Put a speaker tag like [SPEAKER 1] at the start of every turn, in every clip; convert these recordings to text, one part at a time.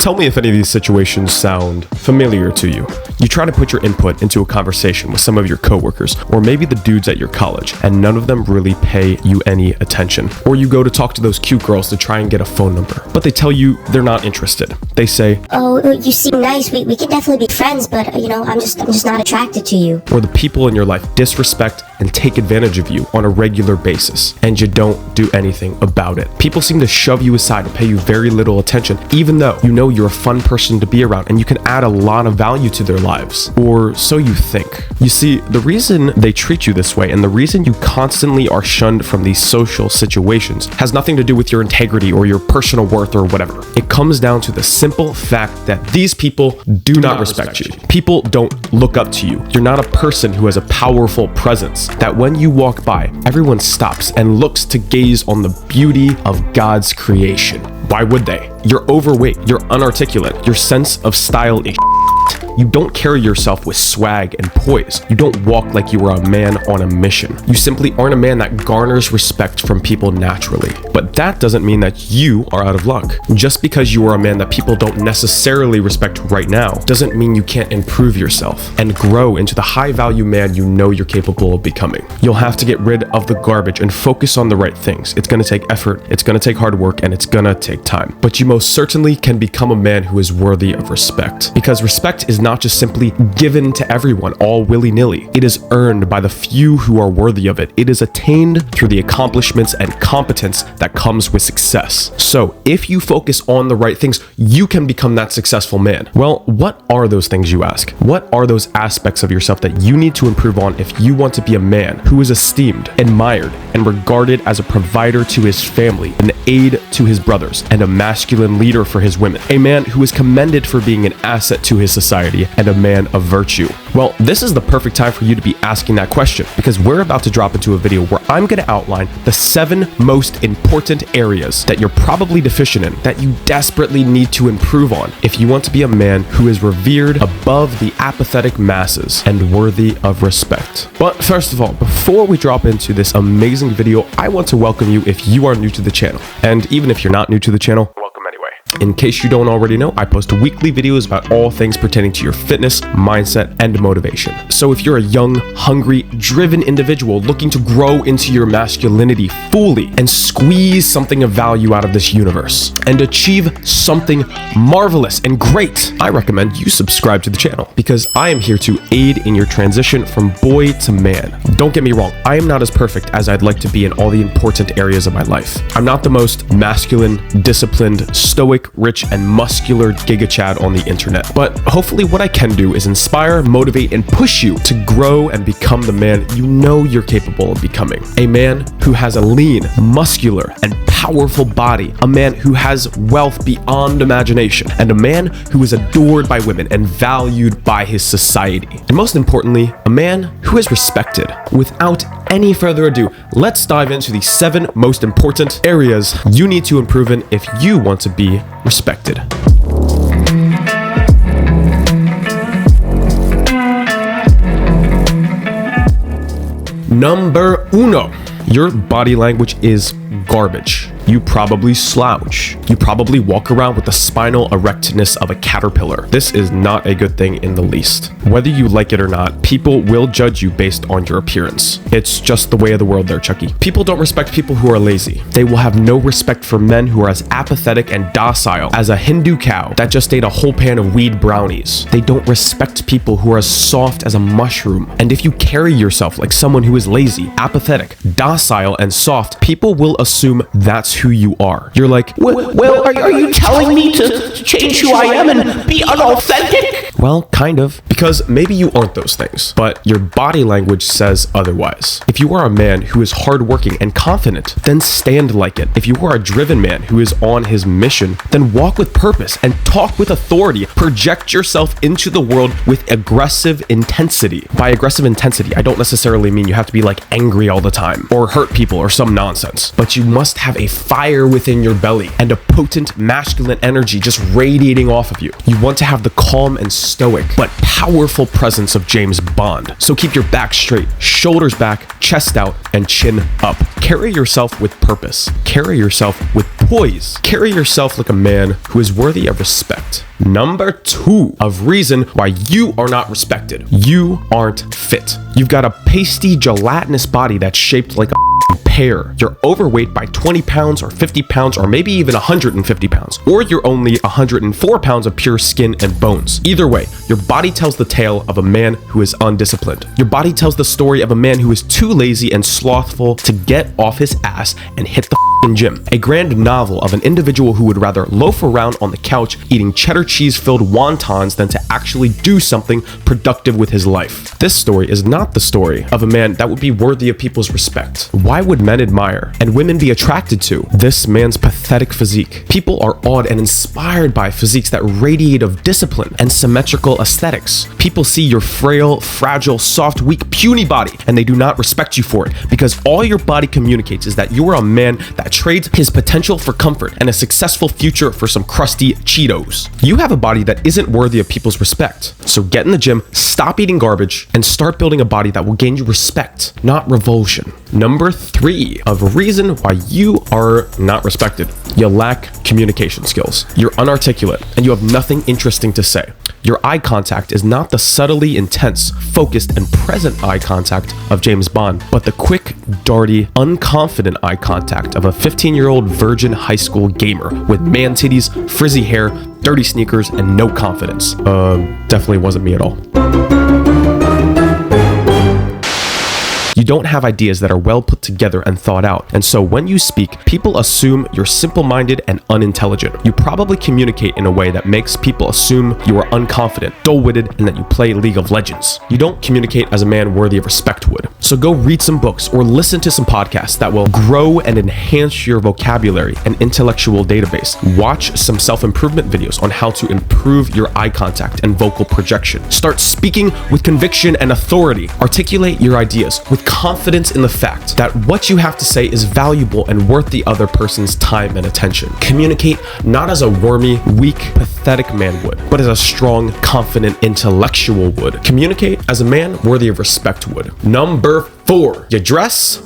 [SPEAKER 1] Tell me if any of these situations sound familiar to you. You try to put your input into a conversation with some of your coworkers, or maybe the dudes at your college, and none of them really pay you any attention. Or you go to talk to those cute girls to try and get a phone number, but they tell you they're not interested. They say,
[SPEAKER 2] "Oh, you seem nice. We could definitely be friends, but I'm just not attracted to you."
[SPEAKER 1] Or the people in your life disrespect and take advantage of you on a regular basis, and you don't do anything about it. People seem to shove you aside and pay you very little attention, even though you know you're a fun person to be around and you can add a lot of value to their lives. Or so you think. You see, the reason they treat you this way and the reason you constantly are shunned from these social situations has nothing to do with your integrity or your personal worth or whatever. It comes down to the simple fact that these people do not respect you. People don't look up to you. You're not a person who has a powerful presence that when you walk by, everyone stops and looks to gaze on the beauty of God's creation. Why would they? You're overweight, you're unarticulate, your sense of style is you don't carry yourself with swag and poise. You don't walk like you are a man on a mission. You simply aren't a man that garners respect from people naturally. But that doesn't mean that you are out of luck. Just because you are a man that people don't necessarily respect right now doesn't mean you can't improve yourself and grow into the high-value man you know you're capable of becoming. You'll have to get rid of the garbage and focus on the right things. It's going to take effort, it's going to take hard work, and it's going to take time. But you most certainly can become a man who is worthy of respect. Because respect is not just simply given to everyone all willy-nilly. It is earned by the few who are worthy of it. It is attained through the accomplishments and competence that comes with success. So if you focus on the right things, you can become that successful man. Well, what are those things, you ask? What are those aspects of yourself that you need to improve on if you want to be a man who is esteemed, admired, and regarded as a provider to his family, an aid to his brothers, and a masculine leader for his women? A man who is commended for being an asset to his society and a man of virtue. Well, this is the perfect time for you to be asking that question, because we're about to drop into a video where I'm going to outline the 7 most important areas that you're probably deficient in, that you desperately need to improve on if you want to be a man who is revered above the apathetic masses and worthy of respect. But first of all, before we drop into this amazing video, I want to welcome you if you are new to the channel. And even if you're not new to the channel, welcome anyway. In case you don't already know, I post weekly videos about all things pertaining to your fitness, mindset, and motivation. So if you're a young, hungry, driven individual looking to grow into your masculinity fully and squeeze something of value out of this universe and achieve something marvelous and great, I recommend you subscribe to the channel because I am here to aid in your transition from boy to man. Don't get me wrong, I am not as perfect as I'd like to be in all the important areas of my life. I'm not the most masculine, disciplined, stoic, rich, and muscular Giga Chad on the internet. But hopefully what I can do is inspire, motivate, and push you to grow and become the man you know you're capable of becoming. A man who has a lean, muscular, and powerful body. A man who has wealth beyond imagination. And a man who is adored by women and valued by his society. And most importantly, a man who is respected. Without any further ado, let's dive into the 7 most important areas you need to improve in if you want to be respected. Number 1. Your body language is garbage. You probably slouch. You probably walk around with the spinal erectness of a caterpillar. This is not a good thing in the least. Whether you like it or not, people will judge you based on your appearance. It's just the way of the world there, Chucky. People don't respect people who are lazy. They will have no respect for men who are as apathetic and docile as a Hindu cow that just ate a whole pan of weed brownies. They don't respect people who are as soft as a mushroom. And if you carry yourself like someone who is lazy, apathetic, docile, and soft, people will assume that's who you are. You're like,
[SPEAKER 3] well, are you telling me to change who I am and be unauthentic?
[SPEAKER 1] Well, kind of. Because maybe you aren't those things, but your body language says otherwise. If you are a man who is hardworking and confident, then stand like it. If you are a driven man who is on his mission, then walk with purpose and talk with authority. Project yourself into the world with aggressive intensity. By aggressive intensity, I don't necessarily mean you have to be like angry all the time or hurt people or some nonsense, but you must have a fire within your belly and a potent masculine energy just radiating off of you. You want to have the calm and stoic but powerful powerful presence of James Bond. So keep your back straight, shoulders back, chest out, and chin up. Carry yourself with purpose. Carry yourself with poise. Carry yourself like a man who is worthy of respect. Number 2 of reason why you are not respected. You aren't fit. You've got a pasty, gelatinous body that's shaped like a pear. You're overweight by 20 pounds or 50 pounds or maybe even 150 pounds. Or you're only 104 pounds of pure skin and bones. Either way, your body tells the tale of a man who is undisciplined. Your body tells the story of a man who is too lazy and slothful to get off his ass and hit the gym. A grand novel of an individual who would rather loaf around on the couch eating cheddar cheese filled wontons than to actually do something productive with his life. This story is not the story of a man that would be worthy of people's respect. Why would men admire and women be attracted to this man's pathetic physique? People are awed and inspired by physiques that radiate of discipline and symmetrical aesthetics. People see your frail, fragile, soft, weak, puny body and they do not respect you for it because all your body communicates is that you are a man that trades his potential for comfort and a successful future for some crusty Cheetos. You have a body that isn't worthy of people's respect. So get in the gym, stop eating garbage, and start building a body that will gain you respect, not revulsion. Number 3 of reason why you are not respected. You lack communication skills. You're unarticulate and you have nothing interesting to say. Your eye contact is not the subtly intense, focused, and present eye contact of James Bond, but the quick, darty, unconfident eye contact of a 15-year-old virgin high school gamer with man titties, frizzy hair, dirty sneakers, and no confidence. Definitely wasn't me at all. You don't have ideas that are well put together and thought out, and so when you speak, people assume you're simple-minded and unintelligent. You probably communicate in a way that makes people assume you are unconfident, dull-witted, and that you play League of Legends. You don't communicate as a man worthy of respect would. So go read some books or listen to some podcasts that will grow and enhance your vocabulary and intellectual database. Watch some self-improvement videos on how to improve your eye contact and vocal projection. Start speaking with conviction and authority. Articulate your ideas with confidence in the fact that what you have to say is valuable and worth the other person's time and attention. Communicate not as a wormy, weak, pathetic man would, but as a strong, confident, intellectual would. Communicate as a man worthy of respect would. Number 4, you dress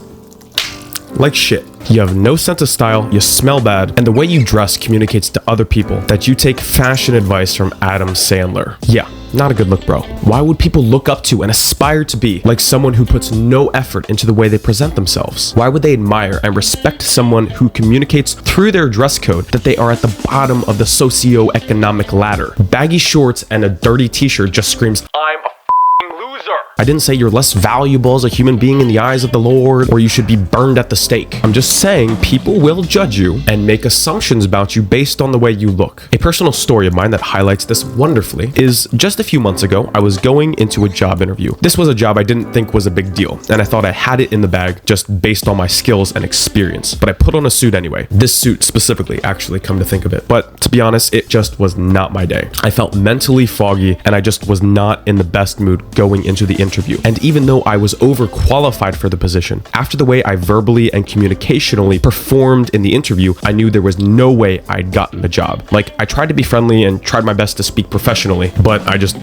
[SPEAKER 1] like shit. You have no sense of style, you smell bad, and the way you dress communicates to other people that you take fashion advice from Adam Sandler. Yeah, not a good look, bro. Why would people look up to and aspire to be like someone who puts no effort into the way they present themselves? Why would they admire and respect someone who communicates through their dress code that they are at the bottom of the socio-economic ladder? Baggy shorts and a dirty t-shirt just screams, I'm a loser. I didn't say you're less valuable as a human being in the eyes of the Lord or you should be burned at the stake. I'm just saying people will judge you and make assumptions about you based on the way you look. A personal story of mine that highlights this wonderfully is just a few months ago, I was going into a job interview. This was a job I didn't think was a big deal, and I thought I had it in the bag just based on my skills and experience, but I put on a suit anyway. This suit specifically, actually, come to think of it. But to be honest, it just was not my day. I felt mentally foggy and I just was not in the best mood going into the interview. And even though I was overqualified for the position, after the way I verbally and communicationally performed in the interview, I knew there was no way I'd gotten the job. Like, I tried to be friendly and tried my best to speak professionally, but I just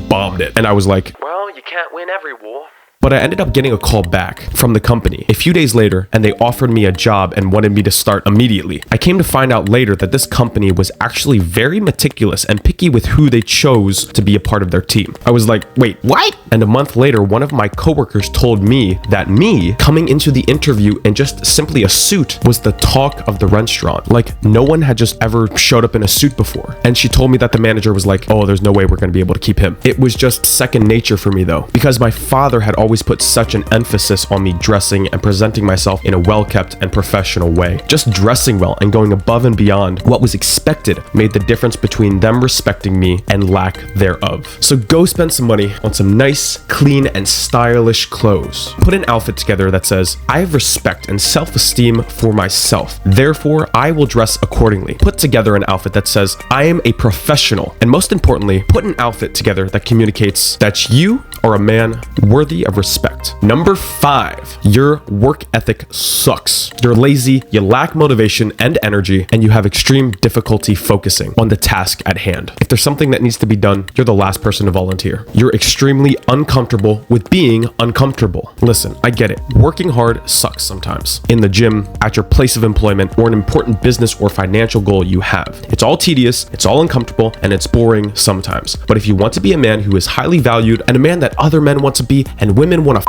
[SPEAKER 1] bombed it. And I was like, well, you can't win every war. But I ended up getting a call back from the company a few days later, and they offered me a job and wanted me to start immediately. I came to find out later that this company was actually very meticulous and picky with who they chose to be a part of their team. I was like, wait, what? And a month later, one of my coworkers told me that me coming into the interview in just simply a suit was the talk of the restaurant. Like, no one had just ever showed up in a suit before. And she told me that the manager was like, oh, there's no way we're going to be able to keep him. It was just second nature for me though, because my father had always put such an emphasis on me dressing and presenting myself in a well-kept and professional way. Just dressing well and going above and beyond what was expected made the difference between them respecting me and lack thereof. So go spend some money on some nice, clean, and stylish clothes. Put an outfit together that says, I have respect and self-esteem for myself. Therefore, I will dress accordingly. Put together an outfit that says, I am a professional. And most importantly, put an outfit together that communicates that you are a man worthy of respect. Number 5, your work ethic sucks. You're lazy, you lack motivation and energy, and you have extreme difficulty focusing on the task at hand. If there's something that needs to be done, you're the last person to volunteer. You're extremely uncomfortable with being uncomfortable. Listen, I get it. Working hard sucks sometimes. In the gym, at your place of employment, or an important business or financial goal you have. It's all tedious, it's all uncomfortable, and it's boring sometimes. But if you want to be a man who is highly valued and a man that other men want to be and women want to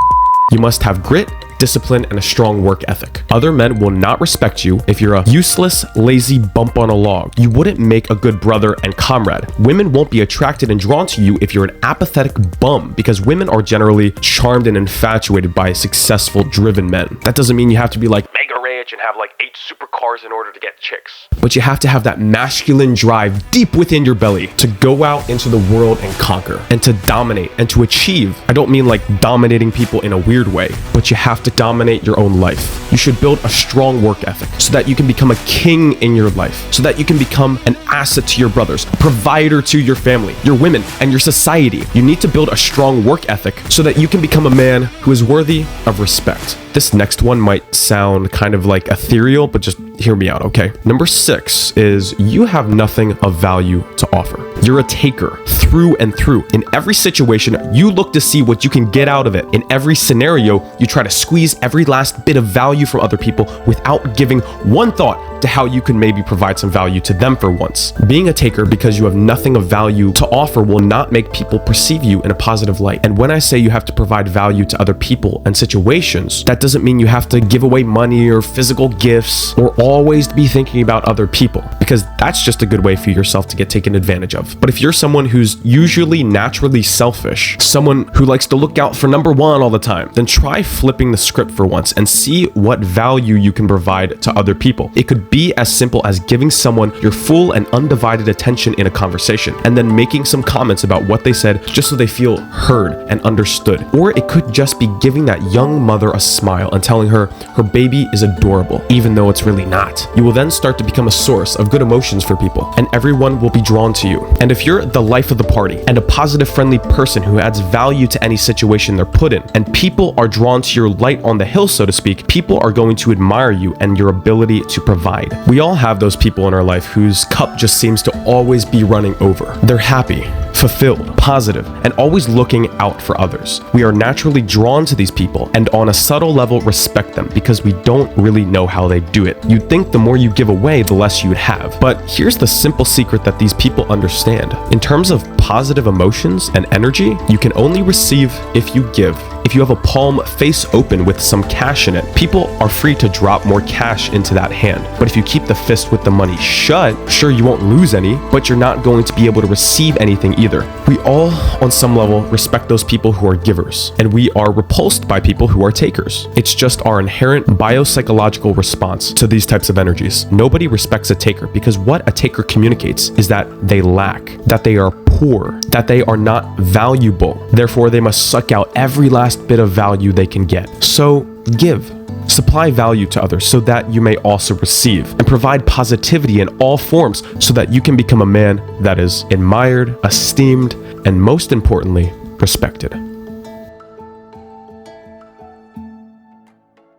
[SPEAKER 1] you must have grit, discipline, and a strong work ethic. Other men will not respect you if you're a useless, lazy bump on a log. You wouldn't make a good brother and comrade. Women won't be attracted and drawn to you if you're an apathetic bum, because women are generally charmed and infatuated by successful, driven men. That doesn't mean you have to be like mega rich and have like 8 supercars in order to get chicks. But you have to have that masculine drive deep within your belly to go out into the world and conquer and to dominate and to achieve. I don't mean like dominating people in a weird way, but you have to dominate your own life. You should build a strong work ethic so that you can become a king in your life, so that you can become an asset to your brothers, a provider to your family, your women, and your society. You need to build a strong work ethic so that you can become a man who is worthy of respect. This next one might sound kind of like ethereal, but just hear me out, okay? Number 6 is you have nothing of value to offer. You're a taker through and through. In every situation, you look to see what you can get out of it. In every scenario, you try to squeeze every last bit of value from other people without giving one thought to how you can maybe provide some value to them for once. Being a taker because you have nothing of value to offer will not make people perceive you in a positive light. And when I say you have to provide value to other people and situations, that doesn't mean you have to give away money or physical gifts or always be thinking about other people, because that's just a good way for yourself to get taken advantage of. But if you're someone who's usually naturally selfish, someone who likes to look out for number 1 all the time, then try flipping the script for once and see what value you can provide to other people. It could be as simple as giving someone your full and undivided attention in a conversation and then making some comments about what they said just so they feel heard and understood. Or it could just be giving that young mother a smile and telling her her baby is adorable, even though it's really not. You will then start to become a source of good emotions for people, and everyone will be drawn to you. And if you're the life of the party and a positive, friendly person who adds value to any situation they're put in, and people are drawn to your light on the hill, so to speak, people are going to admire you and your ability to provide. We all have those people in our life whose cup just seems to always be running over. They're happy, fulfilled, positive, and always looking out for others. We are naturally drawn to these people and on a subtle level respect them because we don't really know how they do it. You'd think the more you give away, the less you'd have. But here's the simple secret that these people understand. In terms of positive emotions and energy, you can only receive if you give. If you have a palm face open with some cash in it, people are free to drop more cash into that hand. But if you keep the fist with the money shut, sure, you won't lose any, but you're not going to be able to receive anything either. We all, on some level, respect those people who are givers, and we are repulsed by people who are takers. It's just our inherent biopsychological response to these types of energies. Nobody respects a taker because what a taker communicates is that they lack, that they are poor, that they are not valuable. Therefore, they must suck out every last bit of value they can get. So give. Supply value to others so that you may also receive, and provide positivity in all forms so that you can become a man that is admired, esteemed, and most importantly, respected.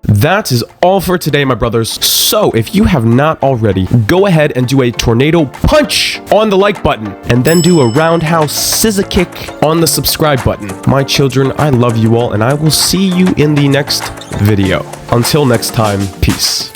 [SPEAKER 1] That is all for today, my brothers. So if you have not already, go ahead and do a tornado punch on the like button and then do a roundhouse scissor kick on the subscribe button. My children, I love you all, and I will see you in the next video. Until next time, peace.